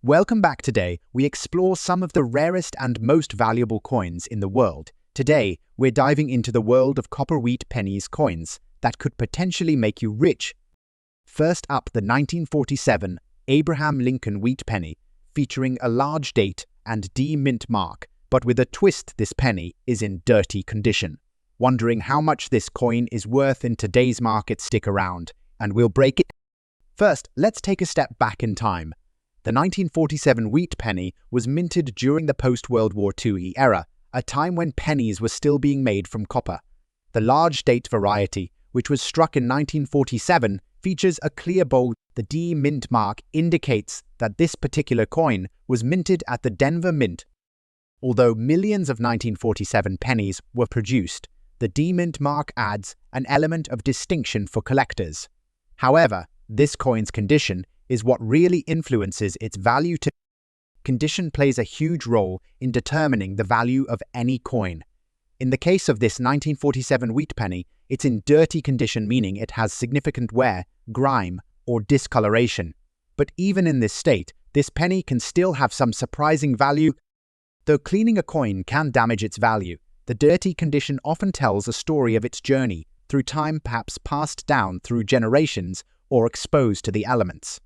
Welcome back. Today, we explore some of the rarest and most valuable coins in the world. Today, we're diving into the world of copper wheat pennies coins that could potentially make you rich. First up, the 1947 Abraham Lincoln wheat penny, featuring a large date and D-mint mark, but with a twist. This penny is in dirty condition. Wondering how much this coin is worth in today's market? Stick around, and we'll break it. First, let's take a step back in time. The 1947 wheat penny was minted during the post-World War II era, a time when pennies were still being made from copper. The large date variety, which was struck in 1947, features a clear bold. The D-mint mark indicates that this particular coin was minted at the Denver Mint. Although millions of 1947 pennies were produced, the D-mint mark adds an element of distinction for collectors. However, this coin's condition is what really influences its value. Condition plays a huge role in determining the value of any coin. In the case of this 1947 wheat penny, it's in dirty condition, meaning it has significant wear, grime, or discoloration. But even in this state, this penny can still have some surprising value. Though cleaning a coin can damage its value, the dirty condition often tells a story of its journey through time, perhaps passed down through generations or exposed to the elements.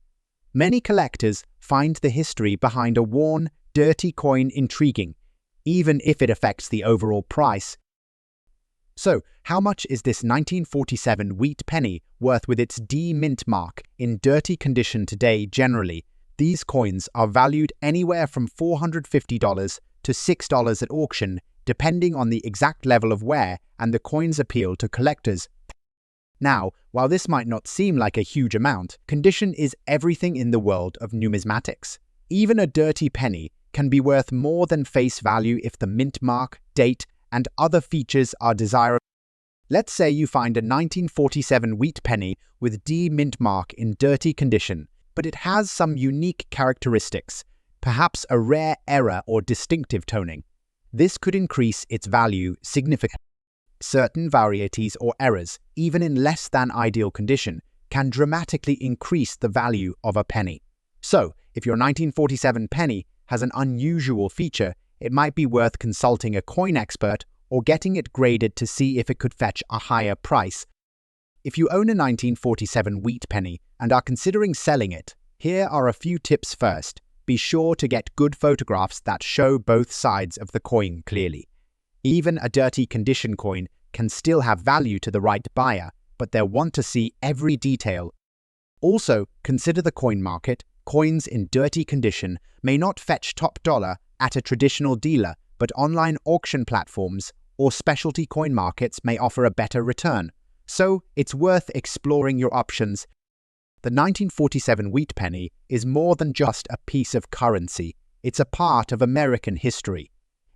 Many collectors find the history behind a worn, dirty coin intriguing, even if it affects the overall price. So, how much is this 1947 wheat penny worth with its D-mint mark in dirty condition today? Generally, these coins are valued anywhere from $450 to $6 at auction, depending on the exact level of wear and the coin's appeal to collectors. Now, while this might not seem like a huge amount, condition is everything in the world of numismatics. Even a dirty penny can be worth more than face value if the mint mark, date, and other features are desirable. Let's say you find a 1947 wheat penny with D-mint mark in dirty condition, but it has some unique characteristics, perhaps a rare error or distinctive toning. This could increase its value significantly. Certain varieties or errors, even in less than ideal condition, can dramatically increase the value of a penny. So, if your 1947 penny has an unusual feature, it might be worth consulting a coin expert or getting it graded to see if it could fetch a higher price. If you own a 1947 wheat penny and are considering selling it, here are a few tips. First, be sure to get good photographs that show both sides of the coin clearly. Even a dirty condition coin can still have value to the right buyer, but they'll want to see every detail. Also, consider the coin market. Coins in dirty condition may not fetch top dollar at a traditional dealer, but online auction platforms or specialty coin markets may offer a better return. So, it's worth exploring your options. The 1947 wheat penny is more than just a piece of currency. It's a part of American history.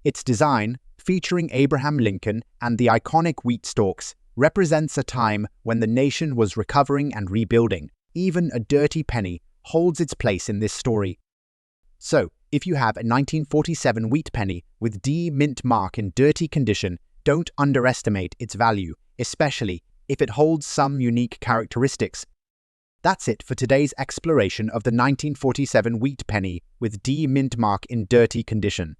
Its design, featuring Abraham Lincoln and the iconic wheat stalks, represents a time when the nation was recovering and rebuilding. Even a dirty penny holds its place in this story. So, if you have a 1947 wheat penny with D-mint mark in dirty condition, don't underestimate its value, especially if it holds some unique characteristics. That's it for today's exploration of the 1947 wheat penny with D-mint mark in dirty condition.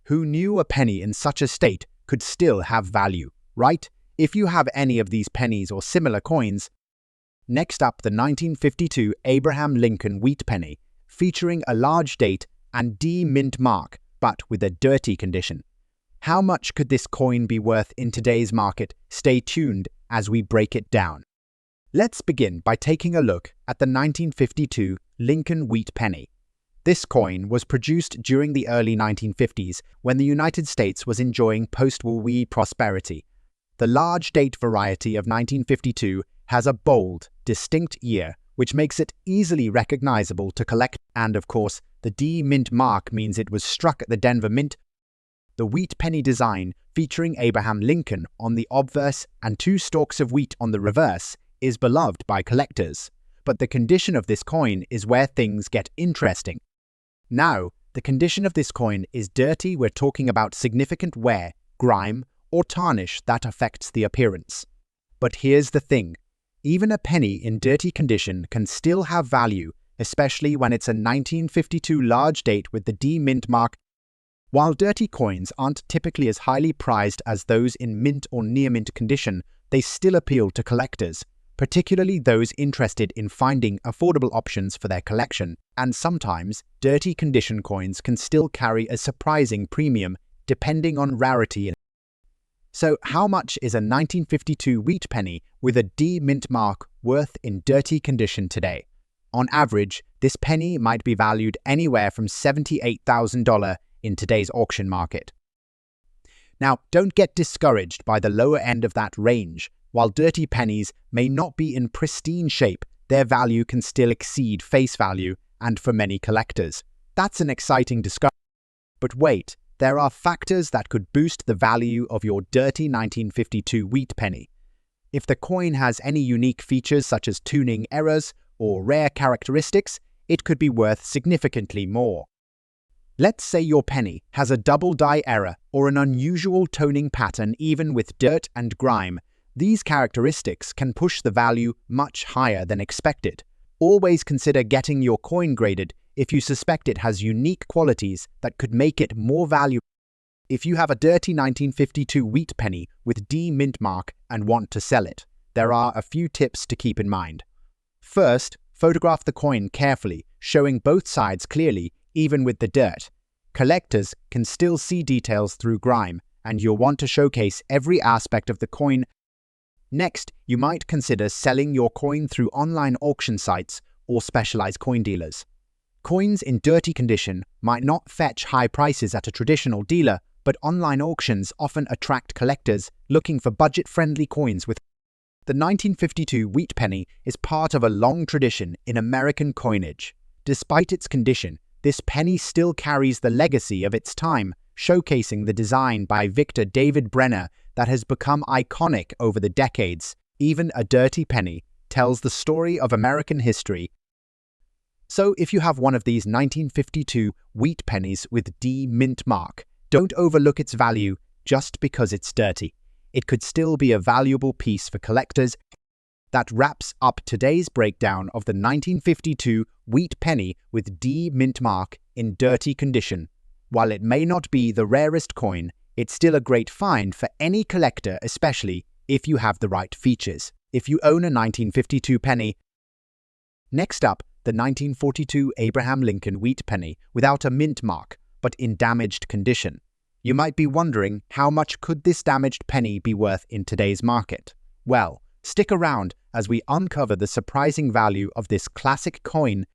Who knew a penny in such a state could still have value, right? If you have any of these pennies or similar coins. Next up, the 1952 Abraham Lincoln wheat penny, featuring a large date and D-mint mark, but with a dirty condition. How much could this coin be worth in today's market? Stay tuned as we break it down. Let's begin by taking a look at the 1952 Lincoln wheat penny. This coin was produced during the early 1950s when the United States was enjoying post-war prosperity. The large date variety of 1952 has a bold, distinct year, which makes it easily recognizable to collect, and of course, the D-mint mark means it was struck at the Denver Mint. The wheat penny design, featuring Abraham Lincoln on the obverse and two stalks of wheat on the reverse, is beloved by collectors. But the condition of this coin is where things get interesting. Now, the condition of this coin is dirty. We're talking about significant wear, grime, or tarnish that affects the appearance. But here's the thing. Even a penny in dirty condition can still have value especially when it's a 1952 large date with the D mint mark. While dirty coins aren't typically as highly prized as those in mint or near-mint condition, they still appeal to collectors, particularly those interested in finding affordable options for their collection. And sometimes, dirty condition coins can still carry a surprising premium, depending on rarity. So how much is a 1952 wheat penny with a D mint mark worth in dirty condition today? On average, this penny might be valued anywhere from $78,000 in today's auction market. Now, don't get discouraged by the lower end of that range. While dirty pennies may not be in pristine shape, their value can still exceed face value, and for many collectors, that's an exciting discovery. But wait, there are factors that could boost the value of your dirty 1952 wheat penny. If the coin has any unique features such as tuning errors or rare characteristics, it could be worth significantly more. Let's say your penny has a double die error or an unusual toning pattern even with dirt and grime. These characteristics can push the value much higher than expected. Always consider getting your coin graded if you suspect it has unique qualities that could make it more valuable. If you have a dirty 1952 wheat penny with D mint mark and want to sell it, there are a few tips to keep in mind. First, photograph the coin carefully, showing both sides clearly, even with the dirt. Collectors can still see details through grime, and you'll want to showcase every aspect of the coin. Next, you might consider selling your coin through online auction sites or specialized coin dealers. Coins in dirty condition might not fetch high prices at a traditional dealer, but online auctions often attract collectors looking for budget-friendly coins with. The 1952 wheat penny is part of a long tradition in American coinage. Despite its condition, this penny still carries the legacy of its time, showcasing the design by Victor David Brenner that has become iconic over the decades. Even a dirty penny tells the story of American history. So if you have one of these 1952 wheat pennies with D mint mark, don't overlook its value just because it's dirty. It could still be a valuable piece for collectors. That wraps up today's breakdown of the 1952 wheat penny with D mint mark in dirty condition. While it may not be the rarest coin, it's still a great find for any collector, especially if you have the right features. If you own a 1952 penny. Next up, the 1942 Abraham Lincoln wheat penny without a mint mark, but in damaged condition. You might be wondering, how much could this damaged penny be worth in today's market? Well, stick around as we uncover the surprising value of this classic coin.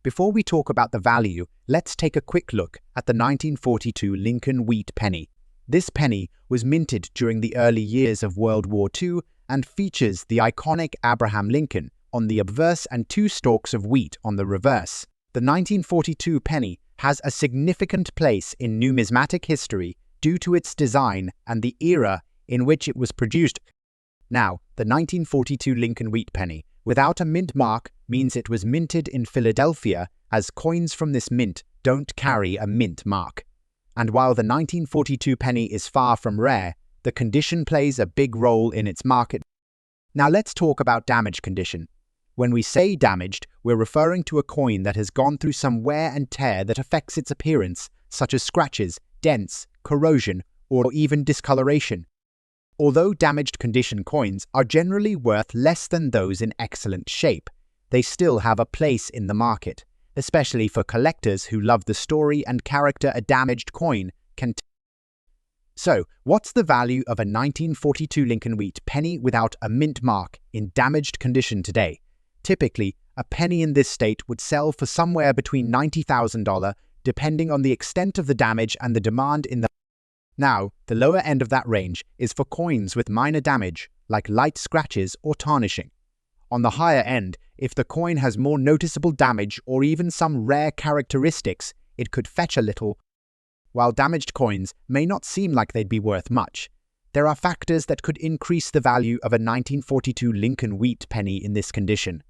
Before we talk about the value, let's take a quick look at the 1942 Lincoln wheat penny. This penny was minted during the early years of World War II and features the iconic Abraham Lincoln on the obverse and 2 stalks of wheat on the reverse. The 1942 penny has a significant place in numismatic history due to its design and the era in which it was produced. Now, the 1942 Lincoln wheat penny without a mint mark means it was minted in Philadelphia, as coins from this mint don't carry a mint mark. And while the 1942 penny is far from rare, the condition plays a big role in its market. Now let's talk about damage condition. When we say damaged, we're referring to a coin that has gone through some wear and tear that affects its appearance, such as scratches, dents, corrosion, or even discoloration. Although damaged condition coins are generally worth less than those in excellent shape, they still have a place in the market, especially for collectors who love the story and character a damaged coin can tell. So, what's the value of a 1942 Lincoln wheat penny without a mint mark in damaged condition today? Typically, a penny in this state would sell for somewhere between $90,000, depending on the extent of the damage and the demand in the. Now, the lower end of that range is for coins with minor damage, like light scratches or tarnishing. On the higher end, if the coin has more noticeable damage or even some rare characteristics, it could fetch a little. While damaged coins may not seem like they'd be worth much, there are factors that could increase the value of a 1942 Lincoln wheat penny in this condition.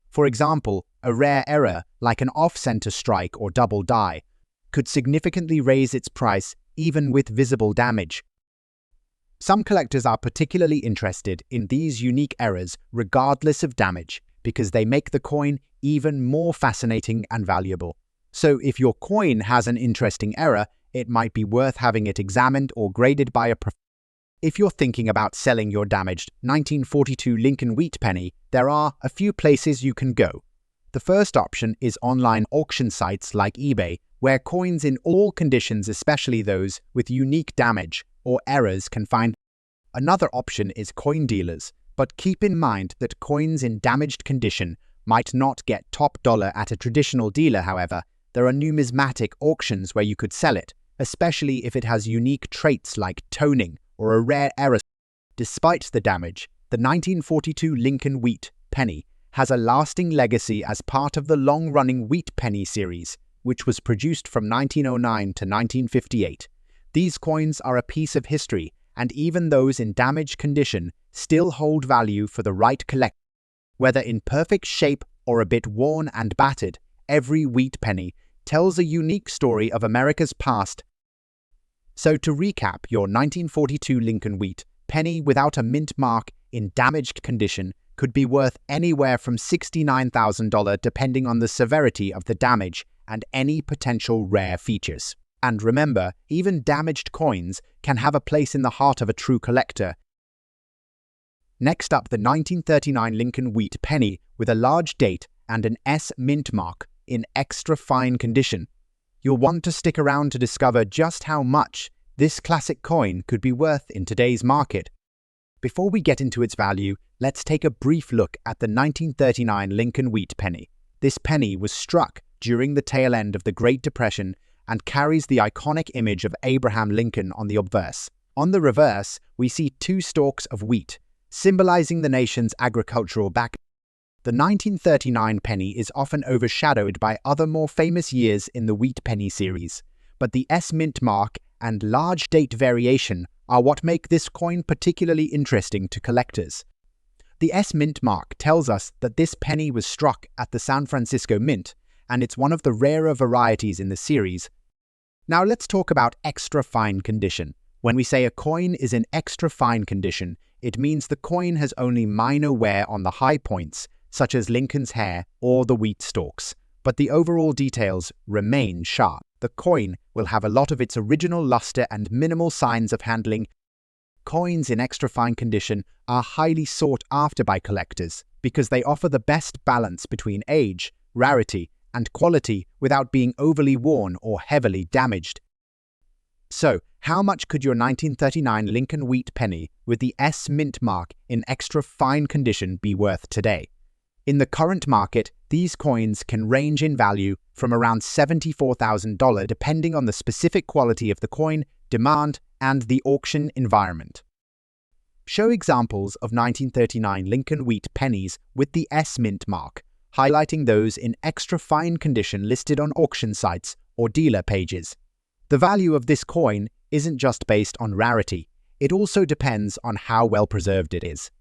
For example, a rare error, like an off-center strike or double die, could significantly raise its price even with visible damage. Some collectors are particularly interested in these unique errors regardless of damage, because they make the coin even more fascinating and valuable. So if your coin has an interesting error, it might be worth having it examined or graded by a professional. If you're thinking about selling your damaged 1942 Lincoln wheat penny, there are a few places you can go. The first option is online auction sites like eBay, where coins in all conditions, especially those with unique damage or errors, can find. Another option is coin dealers, but keep in mind that coins in damaged condition might not get top dollar at a traditional dealer. However, there are numismatic auctions where you could sell it, especially if it has unique traits like toning or a rare error. Despite the damage, the 1942 Lincoln wheat penny has a lasting legacy as part of the long-running wheat penny series, which was produced from 1909 to 1958. These coins are a piece of history, and even those in damaged condition still hold value for the right collector. Whether in perfect shape or a bit worn and battered, every wheat penny tells a unique story of America's past. So to recap, your 1942 Lincoln wheat penny without a mint mark in damaged condition could be worth anywhere from $69,000 depending on the severity of the damage and any potential rare features. And remember, even damaged coins can have a place in the heart of a true collector. Next up, the 1939 Lincoln wheat penny with a large date and an S mint mark in extra fine condition. You'll want to stick around to discover just how much this classic coin could be worth in today's market. Before we get into its value, let's take a brief look at the 1939 Lincoln wheat penny. This penny was struck during the tail end of the Great Depression and carries the iconic image of Abraham Lincoln on the obverse. On the reverse, we see two stalks of wheat, symbolizing the nation's agricultural background. The 1939 penny is often overshadowed by other more famous years in the wheat penny series, but the S mint mark and large date variation are what make this coin particularly interesting to collectors. The S mint mark tells us that this penny was struck at the San Francisco Mint, and it's one of the rarer varieties in the series. Now let's talk about extra fine condition. When we say a coin is in extra fine condition, it means the coin has only minor wear on the high points, such as Lincoln's hair or the wheat stalks, but the overall details remain sharp. The coin will have a lot of its original luster and minimal signs of handling. Coins in extra fine condition are highly sought after by collectors because they offer the best balance between age, rarity, and quality without being overly worn or heavily damaged. So, how much could your 1939 Lincoln wheat penny with the S mint mark in extra fine condition be worth today? In the current market, these coins can range in value from around $74,000 depending on the specific quality of the coin, demand, and the auction environment. Show examples of 1939 Lincoln wheat pennies with the S mint mark, highlighting those in extra fine condition listed on auction sites or dealer pages. The value of this coin isn't just based on rarity, it also depends on how well preserved it is.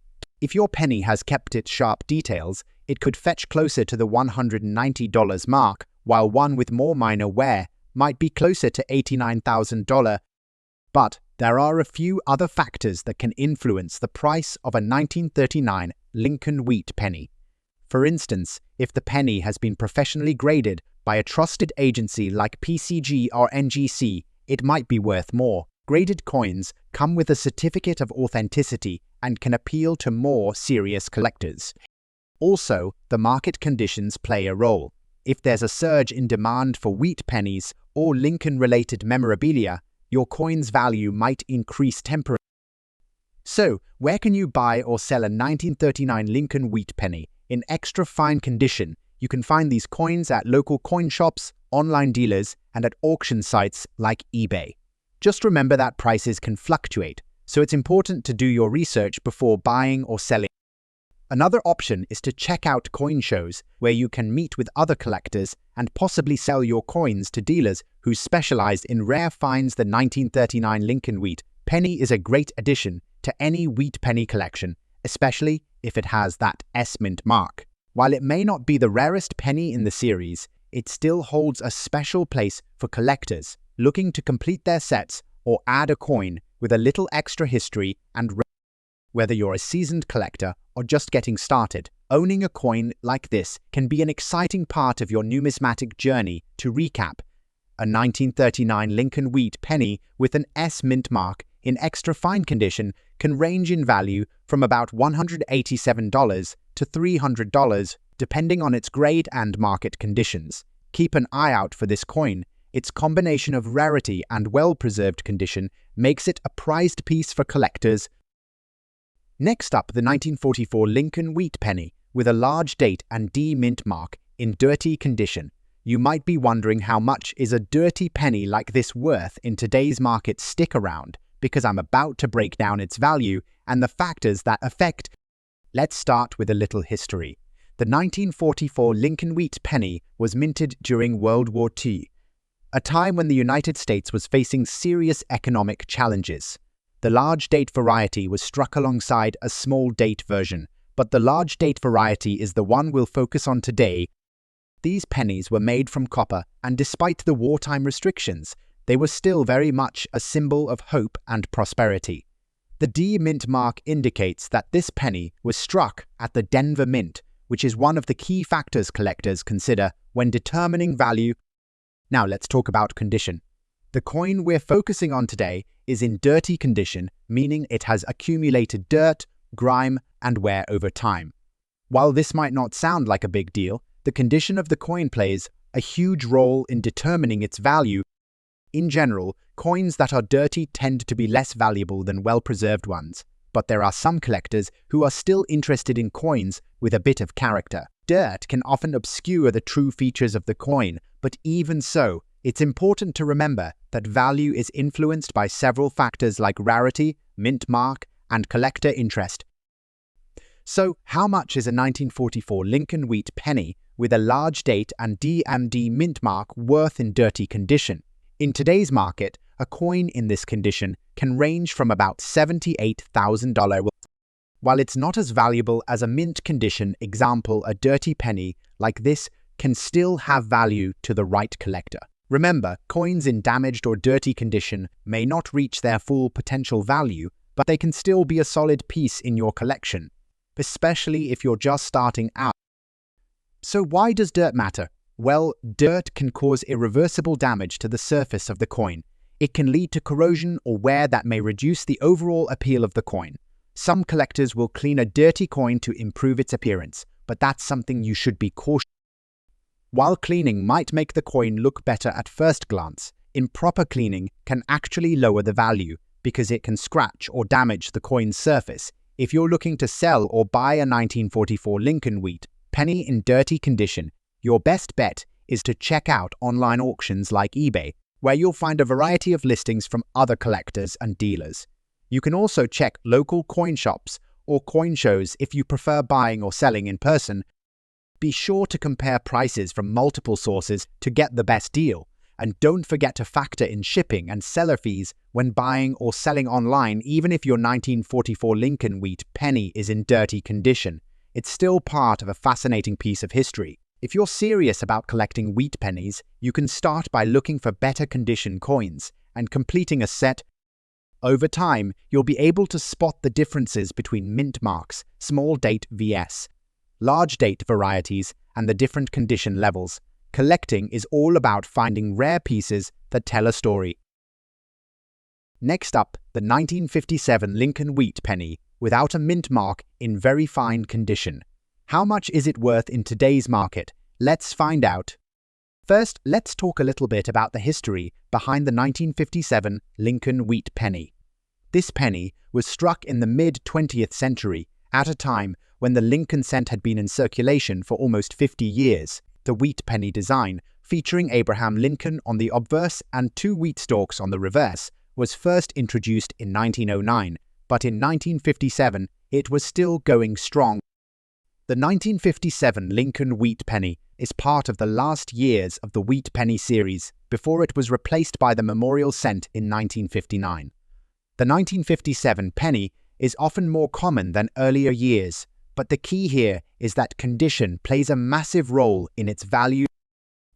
If your penny has kept its sharp details, it could fetch closer to the $190 mark, while one with more minor wear might be closer to $89,000. But there are a few other factors that can influence the price of a 1939 Lincoln wheat penny. For instance, if the penny has been professionally graded by a trusted agency like PCG or NGC, it might be worth more. Graded coins come with a certificate of authenticity and can appeal to more serious collectors. Also, the market conditions play a role. If there's a surge in demand for wheat pennies or Lincoln-related memorabilia, your coin's value might increase temporarily. So, where can you buy or sell a 1939 Lincoln wheat penny in extra fine condition? You can find these coins at local coin shops, online dealers, and at auction sites like eBay. Just remember that prices can fluctuate, so it's important to do your research before buying or selling. Another option is to check out coin shows where you can meet with other collectors and possibly sell your coins to dealers who specialize in rare finds. The 1939 Lincoln wheat penny is a great addition to any wheat penny collection, especially if it has that S mint mark. While it may not be the rarest penny in the series, it still holds a special place for collectors looking to complete their sets or add a coin with a little extra history and whether you're a seasoned collector or just getting started, Owning a coin like this can be an exciting part of your numismatic journey. To recap, a 1939 Lincoln Wheat penny with an S mint mark in extra fine condition can range in value from about $187 to $300, depending on its grade and market conditions. Keep an eye out for this coin. Its combination of rarity and well-preserved condition makes it a prized piece for collectors. Next up, the 1944 Lincoln Wheat penny with a large date and D mint mark in dirty condition. You might be wondering how much is a dirty penny like this worth in today's market. Stick around, because I'm about to break down its value and the factors that affect. Let's start with a little history. The 1944 Lincoln Wheat penny was minted during World War II, a time when the United States was facing serious economic challenges. The large date variety was struck alongside a small date version, but the large date variety is the one we'll focus on today. These pennies were made from copper, and despite the wartime restrictions, they were still very much a symbol of hope and prosperity. The D mint mark indicates that this penny was struck at the Denver Mint, which is one of the key factors collectors consider when determining value. Now let's talk about condition. The coin we're focusing on today is in dirty condition, meaning it has accumulated dirt, grime, and wear over time. While this might not sound like a big deal, the condition of the coin plays a huge role in determining its value. In general, coins that are dirty tend to be less valuable than well-preserved ones, but there are some collectors who are still interested in coins with a bit of character. Dirt can often obscure the true features of the coin, but even so, it's important to remember that value is influenced by several factors like rarity, mint mark, and collector interest. So, how much is a 1944 Lincoln Wheat penny with a large date and DMD mint mark worth in dirty condition? In today's market, a coin in this condition can range from about $78,000. While it's not as valuable as a mint condition example, a dirty penny like this can still have value to the right collector. Remember, coins in damaged or dirty condition may not reach their full potential value, but they can still be a solid piece in your collection, especially if you're just starting out. So why does dirt matter? Well, dirt can cause irreversible damage to the surface of the coin. It can lead to corrosion or wear that may reduce the overall appeal of the coin. Some collectors will clean a dirty coin to improve its appearance, but that's something you should be cautious. While cleaning might make the coin look better at first glance, improper cleaning can actually lower the value because it can scratch or damage the coin's surface. If you're looking to sell or buy a 1944 Lincoln Wheat penny in dirty condition, your best bet is to check out online auctions like eBay, where you'll find a variety of listings from other collectors and dealers. You can also check local coin shops or coin shows if you prefer buying or selling in person. Be sure to compare prices from multiple sources to get the best deal, and don't forget to factor in shipping and seller fees when buying or selling online. Even if your 1944 Lincoln Wheat penny is in dirty condition, it's still part of a fascinating piece of history. If you're serious about collecting wheat pennies, you can start by looking for better condition coins and completing a set. Over time, you'll be able to spot the differences between mint marks, small date vs. large date varieties, and the different condition levels. Collecting is all about finding rare pieces that tell a story. Next up, the 1957 Lincoln Wheat penny without a mint mark in very fine condition. How much is it worth in today's market? Let's find out. First, let's talk a little bit about the history behind the 1957 Lincoln Wheat penny. This penny was struck in the mid-20th century, at a time when the Lincoln cent had been in circulation for almost 50 years. The wheat penny design, featuring Abraham Lincoln on the obverse and two wheat stalks on the reverse, was first introduced in 1909, but in 1957 it was still going strong. The 1957 Lincoln Wheat penny is part of the last years of the Wheat Penny series before it was replaced by the Memorial Cent in 1959. The 1957 penny is often more common than earlier years, but the key here is that condition plays a massive role in its value.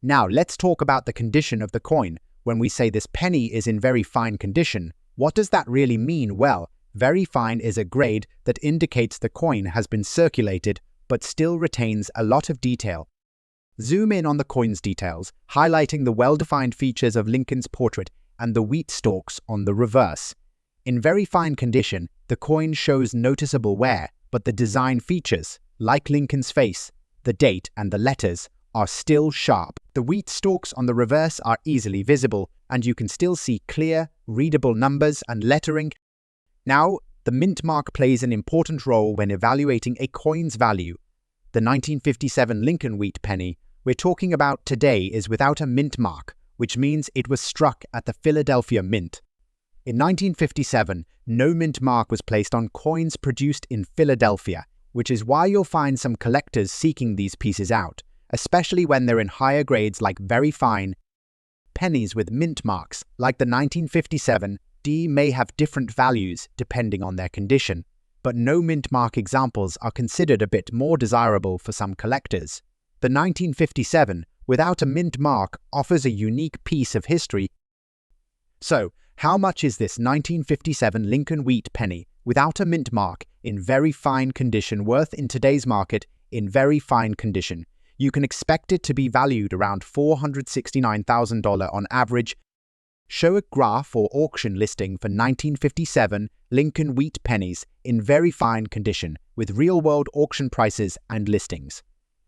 Now let's talk about the condition of the coin. When we say this penny is in very fine condition, what does that really mean? Well, very fine is a grade that indicates the coin has been circulated but still retains a lot of detail. Zoom in on the coin's details, highlighting the well-defined features of Lincoln's portrait and the wheat stalks on the reverse. In very fine condition, the coin shows noticeable wear, but the design features, like Lincoln's face, the date and the letters, are still sharp. The wheat stalks on the reverse are easily visible, and you can still see clear, readable numbers and lettering. Now, the mint mark plays an important role when evaluating a coin's value. The 1957 Lincoln wheat penny we're talking about today is without a mint mark, which means it was struck at the Philadelphia Mint. In 1957, no mint mark was placed on coins produced in Philadelphia, which is why you'll find some collectors seeking these pieces out, especially when they're in higher grades like very fine. Pennies with mint marks, like the 1957 D, may have different values depending on their condition, but no mint mark examples are considered a bit more desirable for some collectors. The 1957 without a mint mark offers a unique piece of history. So, how much is this 1957 Lincoln wheat penny without a mint mark in very fine condition worth in today's market? In very fine condition, you can expect it to be valued around $469,000 on average. Show a graph or auction listing for 1957 Lincoln wheat pennies in very fine condition with real-world auction prices and listings.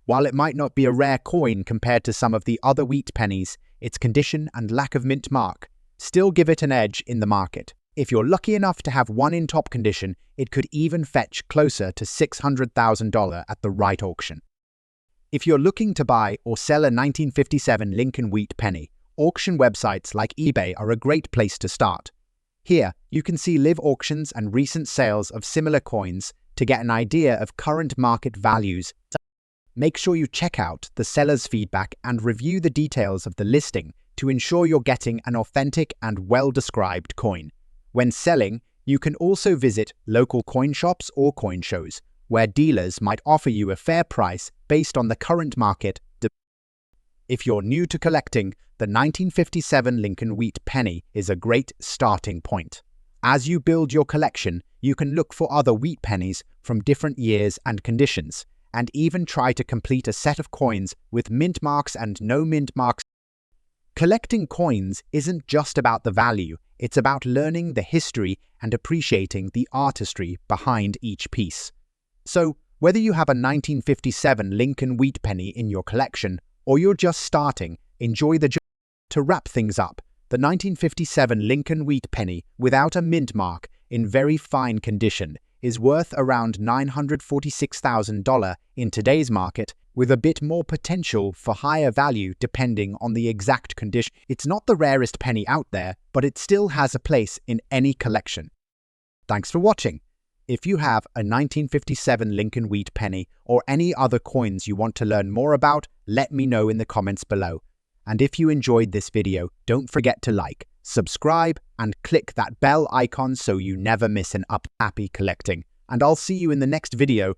While it might not be a rare coin compared to some of the other wheat pennies, its condition and lack of mint mark still give it an edge in the market. If you're lucky enough to have one in top condition, it could even fetch closer to $600,000 at the right auction. If you're looking to buy or sell a 1957 Lincoln wheat penny, auction websites like eBay are a great place to start. Here, you can see live auctions and recent sales of similar coins to get an idea of current market values. Make sure you check out the seller's feedback and review the details of the listing to ensure you're getting an authentic and well-described coin. When selling, you can also visit local coin shops or coin shows, where dealers might offer you a fair price based on the current market. If you're new to collecting, the 1957 Lincoln wheat penny is a great starting point. As you build your collection, you can look for other wheat pennies from different years and conditions, and even try to complete a set of coins with mint marks and no mint marks. Collecting coins isn't just about the value, it's about learning the history and appreciating the artistry behind each piece. So, whether you have a 1957 Lincoln wheat penny in your collection, or you're just starting, enjoy the journey. To wrap things up, the 1957 Lincoln wheat penny without a mint mark in very fine condition is worth around $946,000 in today's market, with a bit more potential for higher value depending on the exact condition. It's not the rarest penny out there, but it still has a place in any collection. Thanks for watching. If you have a 1957 Lincoln wheat penny or any other coins you want to learn more about, let me know in the comments below. And if you enjoyed this video, don't forget to like, subscribe, and click that bell icon so you never miss an up. Happy collecting. And I'll see you in the next video.